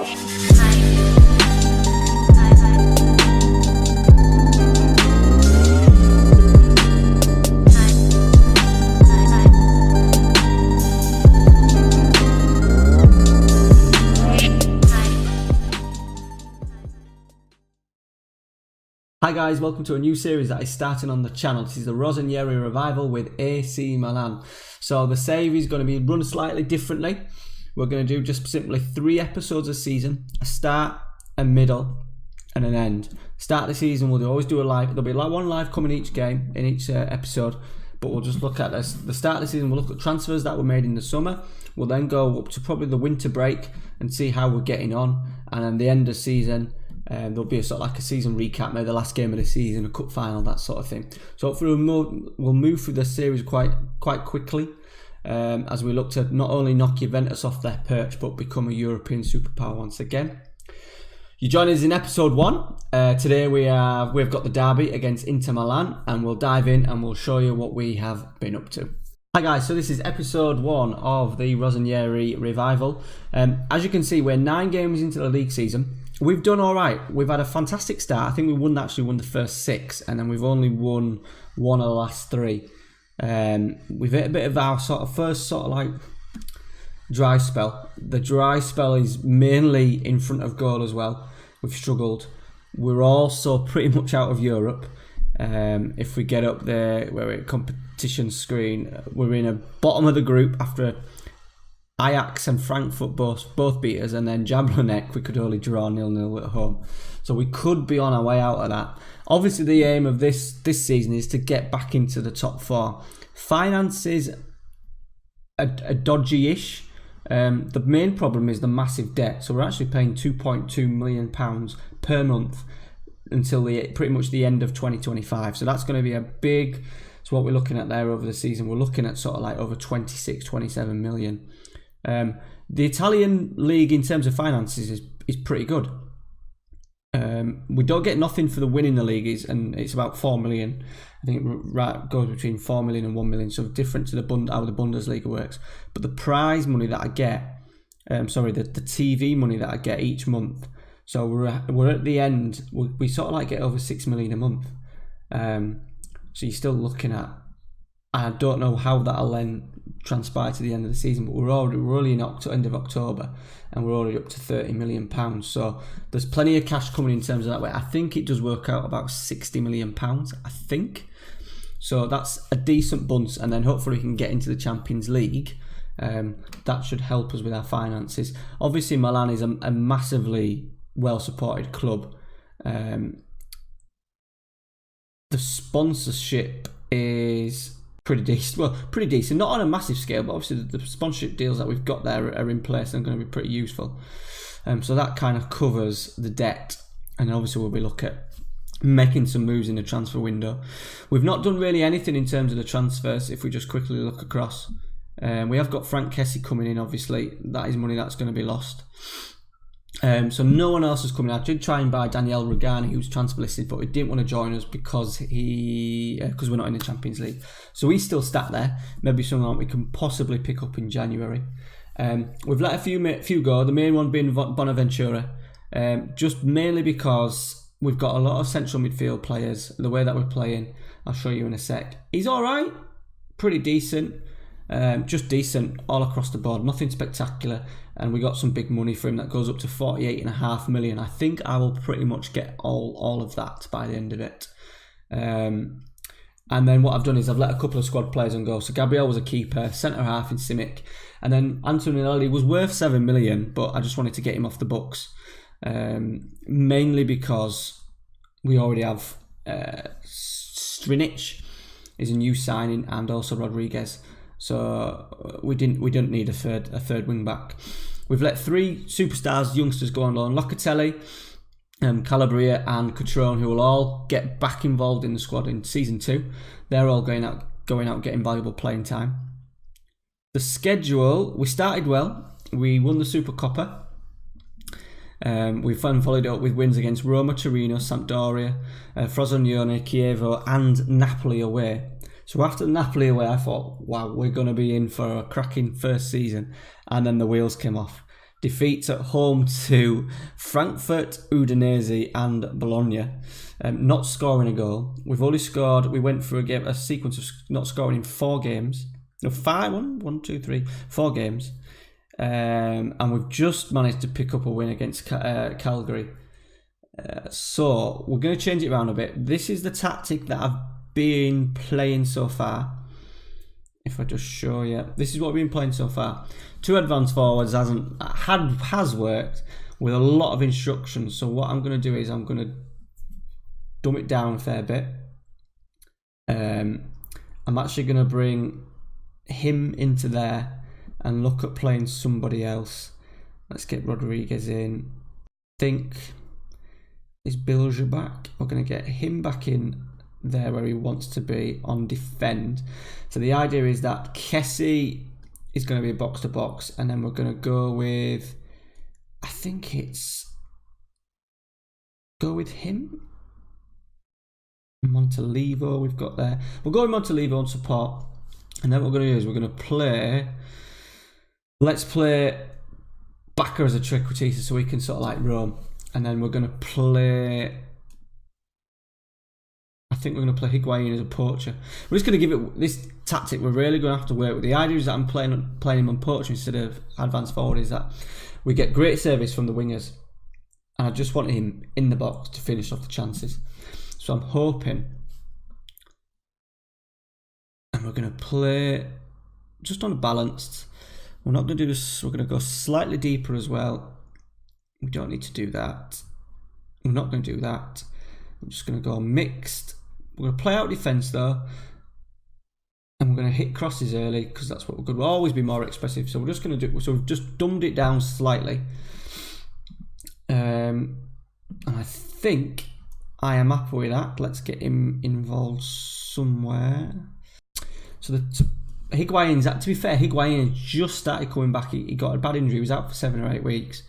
Hi guys, welcome to a new series that is starting on the channel. This is the Rossoneri Revival with AC Milan. So the series is going to be run slightly differently. We're going to do just simply 3 episodes a season, a start, a middle and an end. Start of the season we'll always do a live. There'll be one live coming each game, in each episode, but we'll just look at this. The start of the season, we'll look at transfers that were made in the summer. We'll then go up to probably the winter break and see how we're getting on, and then the end of season, there'll be a sort of like a season recap, maybe the last game of the season, a cup final, that sort of thing. So hopefully we'll move through this series quite quickly, as we look to not only knock Juventus off their perch, but become a European superpower once again. You join us in episode 1. Today we've got the derby against Inter Milan, and we'll dive in and we'll show you what we have been up to. Hi guys, so this is episode 1 of the Rossoneri Revival. As you can see, we're 9 games into the league season. We've done all right. We've had a fantastic start. I think we actually won the first 6, and then we've only won 1 of the last 3. We've hit a bit of our first dry spell. The dry spell is mainly in front of goal as well. We've struggled. We're also pretty much out of Europe. If we get up there where we're at competition screen, we're in a bottom of the group after Ajax and Frankfurt both beat us, and then Jablonec we could only draw 0-0 at home. So we could be on our way out of that. Obviously the aim of this season is to get back into the top 4. Finances are dodgy-ish. The main problem is the massive debt. So we're actually paying £2.2 million per month until pretty much the end of 2025. So that's going to be a big... So what we're looking at there over the season, we're looking at sort of like over 26, 27 million. The Italian league in terms of finances is pretty good. We don't get nothing for the winning the league, and it's about 4 million. I think it goes between 4 million and 1 million, so different to how the Bundesliga works. But the prize money that I get, the TV money that I get each month, so we're at the end, we sort of like get over 6 million a month. So you're still looking at, I don't know how that'll then transpire to the end of the season, but we're only in end of October, and we're already up to £30 million. So there's plenty of cash coming in terms of that way. I think it does work out about £60 million, I think. So that's a decent bunch, and then hopefully we can get into the Champions League. That should help us with our finances. Obviously Milan is a massively well supported club. The sponsorship is pretty decent, not on a massive scale, but obviously the sponsorship deals that we've got there are in place and going to be pretty useful. So that kind of covers the debt, and obviously we'll be looking at making some moves in the transfer window. We've not done really anything in terms of the transfers. If we just quickly look across, we have got Frank Kessie coming in. Obviously that is money that's going to be lost. So no one else is coming. I did try and buy Daniel Rugani, who's transfer listed, but he didn't want to join us because we're not in the Champions League. So he's still sat there. Maybe someone we can possibly pick up in January. We've let a few go. The main one being Bonaventura, just mainly because we've got a lot of central midfield players. The way that we're playing, I'll show you in a sec. He's all right, pretty decent. Just decent all across the board, nothing spectacular, and we got some big money for him that goes up to 48.5 million. I think I will pretty much get all of that by the end of it. And then what I've done is I've let a couple of squad players on go. So Gabriel was a keeper, centre half in Simic, and then Antonelli was worth 7 million, but I just wanted to get him off the books, mainly because we already have Strinic is a new signing, and also Rodriguez. So we didn't need a third wing back. We've let 3 superstars, youngsters, go on loan: Locatelli, Calabria and Cotrone, who will all get back involved in the squad in season 2. They're all going out getting valuable playing time. The schedule, we started well. We won the Supercoppa. We've followed it up with wins against Roma, Torino, Sampdoria, Frosinone, Chievo and Napoli away. So after Napoli away, I thought, wow, we're going to be in for a cracking first season. And then the wheels came off. defeats at home to Frankfurt, Udinese and Bologna. Not scoring a goal. We've only scored, we went through a sequence of not scoring in 4 games. No, 4 games. And we've just managed to pick up a win against Calgary. So we're going to change it around a bit. This is the tactic that I've been playing so far. If I just show you, this is what we've been playing so far. 2 advanced forwards has worked with a lot of instructions. So what I'm going to do is I'm going to dumb it down a fair bit. I'm actually going to bring him into there and look at playing somebody else. Let's get Rodriguez in. Think, is Bilge back? We're going to get him back in there where he wants to be on defend. So the idea is that Kessie is going to be a box to box, and then we're going to go with, I think it's go with him. Montalivo we've got there. We'll go with Montalivo on support, and then what we're going to do is we're going to play. Let's play Backer as a trequartista so we can sort of like roam, and then we're going to play. I think we're going to play Higuain as a poacher. We're just going to give it this tactic. We're really going to have to work with. The idea is that I'm playing him on poacher instead of advanced forward. Is that we get great service from the wingers, and I just want him in the box to finish off the chances. So I'm hoping, and we're going to play just on a balanced. We're not going to do this. We're going to go slightly deeper as well. We don't need to do that. We're not going to do that. I'm just going to go mixed. We're going to play out defence though, and we're going to hit crosses early because that's what we're good. We'll always be more expressive. So we're just going to do. So we've just dumbed it down slightly, and I think I am happy with that. Let's get him involved somewhere. So Higuain's, to be fair, Higuain just started coming back. He got a bad injury. He was out for 7 or 8 weeks,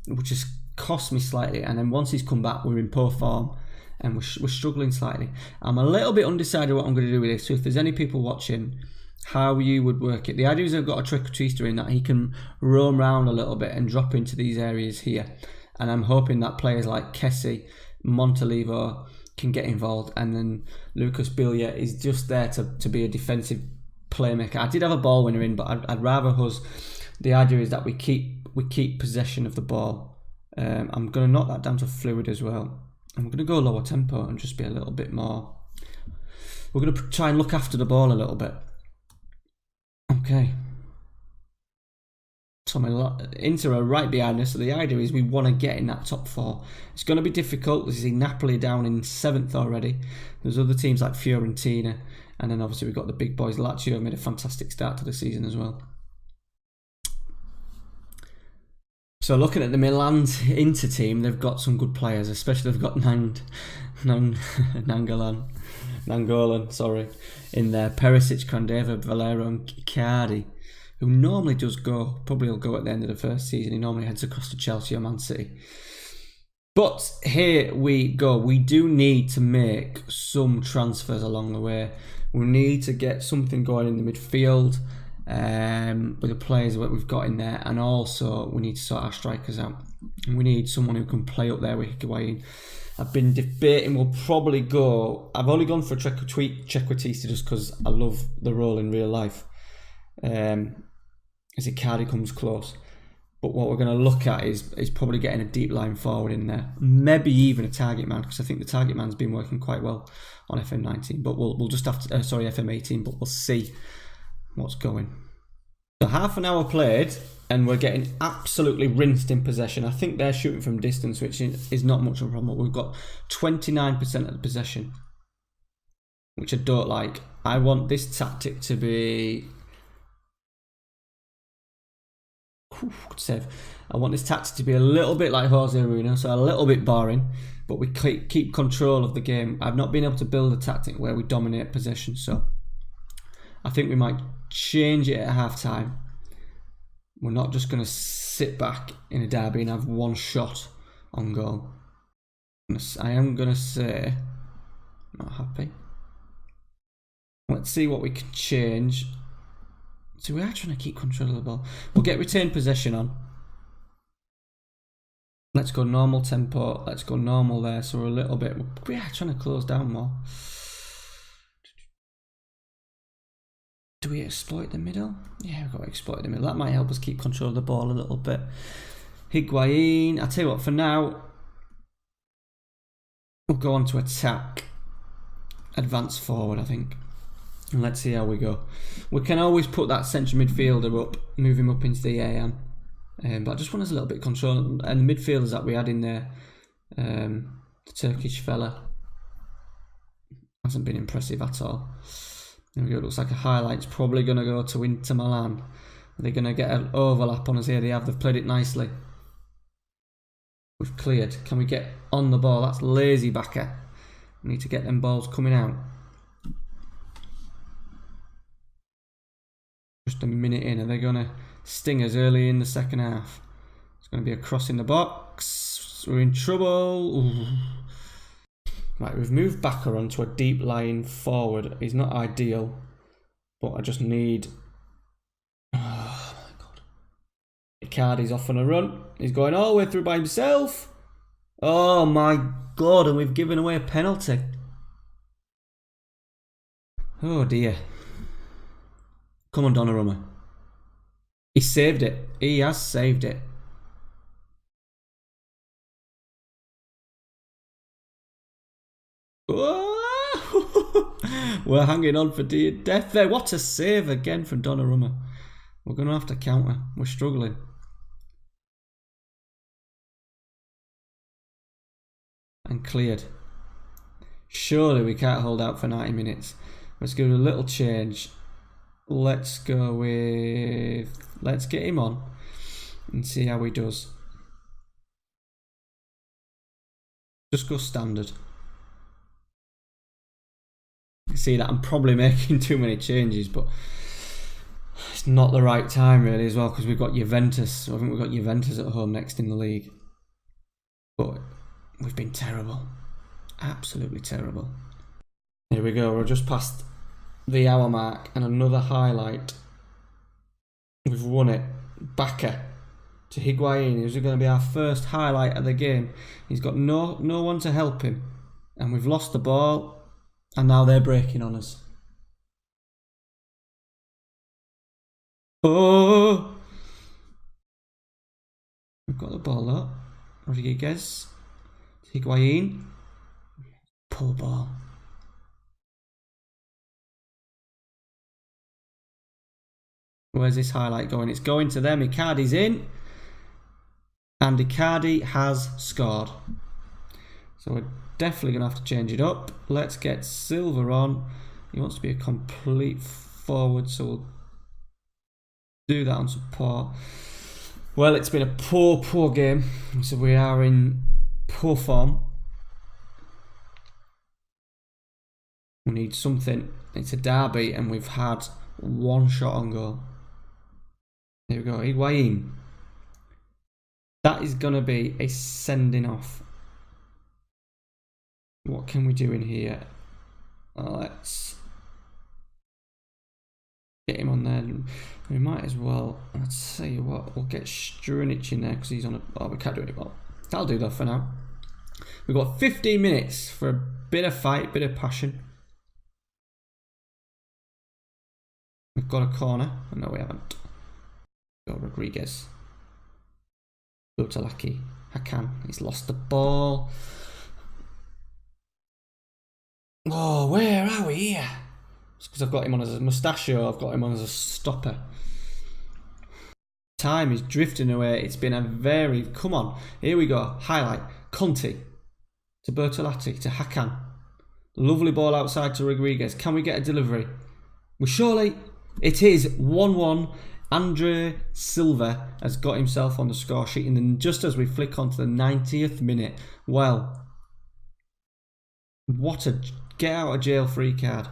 which has cost me slightly. And then once he's come back, we're in poor form and we're struggling slightly. I'm a little bit undecided what I'm going to do with this. So if there's any people watching, how you would work it. The idea is I've got a trequartista in that he can roam around a little bit and drop into these areas here. And I'm hoping that players like Kessie, Montalivo can get involved, and then Lucas Bilge is just there to be a defensive playmaker. I did have a ball winner in, but I'd rather us. The idea is that we keep possession of the ball. I'm going to knock that down to fluid as well. I'm going to go lower tempo and just be a little bit more. We're going to try and look after the ball a little bit. Okay. So Inter are right behind us, so the idea is we want to get in that top 4. It's going to be difficult. This is Napoli down in 7th already. There's other teams like Fiorentina, and then obviously we've got the big boys. Lazio made a fantastic start to the season as well. So looking at the Milan's Inter team, they've got some good players, especially they've got Nangolan, in there. Perisic, Candeva, Valero and Icardi, who normally does go, probably will go at the end of the first season. He normally heads across to Chelsea or Man City. But here we go. We do need to make some transfers along the way. We need to get something going in the midfield with the players that we've got in there. And also we need to sort our strikers out. And we need someone who can play up there with Higuain. I've been debating, we'll probably go. I've only gone for trequartista just because I love the role in real life. As Icardi comes close, but what we're going to look at is probably getting a deep line forward in there, maybe even a target man, because I think the target man's been working quite well on FM19. But we'll just have to FM18, but we'll see what's going. So half an hour played, and we're getting absolutely rinsed in possession. I think they're shooting from distance, which is not much of a problem. We've got 29% of the possession, which I don't like. I want this tactic to be. Good save. I want this tactic to be a little bit like Jose Mourinho, so a little bit boring, but we keep control of the game. I've not been able to build a tactic where we dominate possession, so I think we might change it at half time. We're not just going to sit back in a derby and have one shot on goal. I am going to say, not happy. Let's see what we can change. So we are trying to keep control of the ball. We'll get retained possession on. Let's go normal tempo. Let's go normal there. So we're a little bit... We are trying to close down more. Do we exploit the middle? Yeah, we've got to exploit the middle. That might help us keep control of the ball a little bit. Higuain. I'll tell you what, for now, we'll go on to attack. Advance forward, I think. And let's see how we go. We can always put that central midfielder up, move him up into the AM. But I just want us a little bit of control. And the midfielders that we had in there, the Turkish fella, hasn't been impressive at all. There we go, it looks like a highlight's probably going to go to Inter Milan. They're going to get an overlap on us here. They've played it nicely. We've cleared. Can we get on the ball? That's lazy backer. We need to get them balls coming out. Just a minute in. Are they going to sting us early in the second half? It's going to be a cross in the box. We're in trouble. Ooh. Right, we've moved Bakker onto a deep line forward. He's not ideal, but I just need... Oh my god. Icardi's off on a run. He's going all the way through by himself. Oh my god, and we've given away a penalty. Oh dear. Come on, Donnarumma. He saved it. He has saved it. We're hanging on for dear death there. What a save again from Donnarumma. We're going to have to counter. We're struggling. And cleared. Surely we can't hold out for 90 minutes. Let's give it a little change. Let's go with... Let's get him on and see how he does. Just go standard. See that I'm probably making too many changes, but it's not the right time really as well, because we've got Juventus. I think we've got Juventus at home next in the league. But we've been terrible. Absolutely terrible. Here we go, we're just past the hour mark and another highlight. We've won it. Bakker to Higuain. This is going to be our first highlight of the game. He's got no one to help him. And we've lost the ball. And now they're breaking on us. Oh! We've got the ball up. Rodriguez. Higuain. Poor ball. Where's this highlight going? It's going to them. Icardi's in. And Icardi has scored. So we're definitely going to have to change it up. Let's get Silva on. He wants to be a complete forward, so we'll do that on support. Well, it's been a poor game. So we are in poor form. We need something. It's a derby and we've had one shot on goal. There we go. Higuain. That is going to be a sending off. What can we do in here? Let's get him on there. We might as well. Let's tell you what. We'll get Strunic in there because he's on a... Oh, we can't do it well. That'll do that for now. We've got 15 minutes for a bit of fight, bit of passion. We've got a corner. No, we haven't. Got Rodriguez. Lutalaki. Hakan. He's lost the ball. Oh, where are we here? It's because I've got him on as a mustachio. I've got him on as a stopper. Time is drifting away. It's been a very... Come on. Here we go. Highlight. Conti. To Bertolatti. To Hakan. Lovely ball outside to Rodriguez. Can we get a delivery? Well, surely it is 1-1. Andre Silva has got himself on the score sheet. And then just as we flick onto the 90th minute. Well, what a get out of jail free card.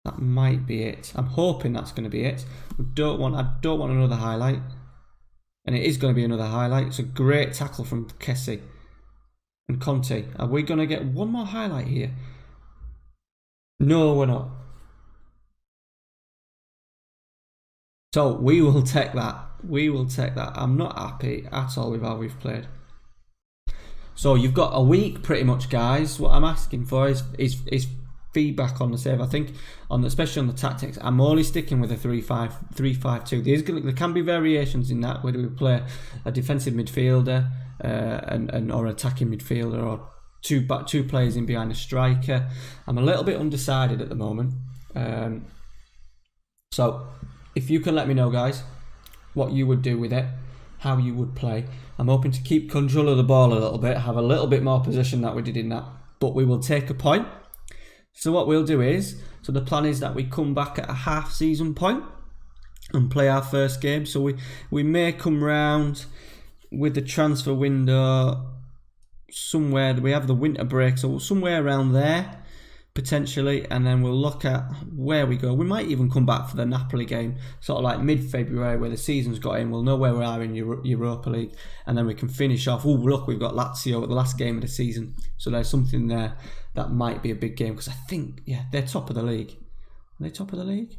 That might be it. I'm hoping that's going to be it. I don't want another highlight. And it is going to be another highlight. It's a great tackle from Kessie and Conte. Are we going to get one more highlight here? No, we're not. So we will take that. We will take that. I'm not happy at all with how we've played. So you've got a week pretty much, guys. What I'm asking for is feedback on the save. I think especially on the tactics, I'm only sticking with a 3-5-2. There can be variations in that, whether we play a defensive midfielder or attacking midfielder, or two players in behind a striker. I'm a little bit undecided at the moment. So if you can let me know, guys, what you would do with it, how you would play. I'm hoping to keep control of the ball a little bit, have a little bit more possession than we did in that, but we will take a point. So what we'll do is, so the plan is that we come back at a half season point and play our first game. So we may come round with the transfer window somewhere. We have the winter break, so somewhere around there potentially, and then we'll look at where we go. We might even come back for the Napoli game, sort of like mid-February, where the season's got in. We'll know where we are in Europa League, and then we can finish off. Oh, look, we've got Lazio at the last game of the season, so there's something there that might be a big game, because I think, yeah, they're top of the league. Are they top of the league?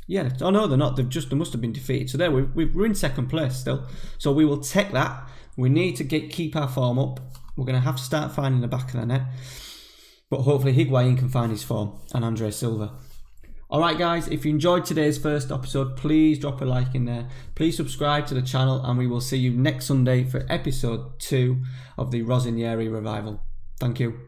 Yeah. Oh no, they're not. They must have been defeated. So there, we're in second place still. So we will take that. We need to keep our form up. We're going to have to start finding the back of the net. But hopefully Higuain can find his form, and Andre Silva. Alright guys, if you enjoyed today's first episode, please drop a like in there. Please subscribe to the channel, and we will see you next Sunday for episode 2 of the Rossoneri Revival. Thank you.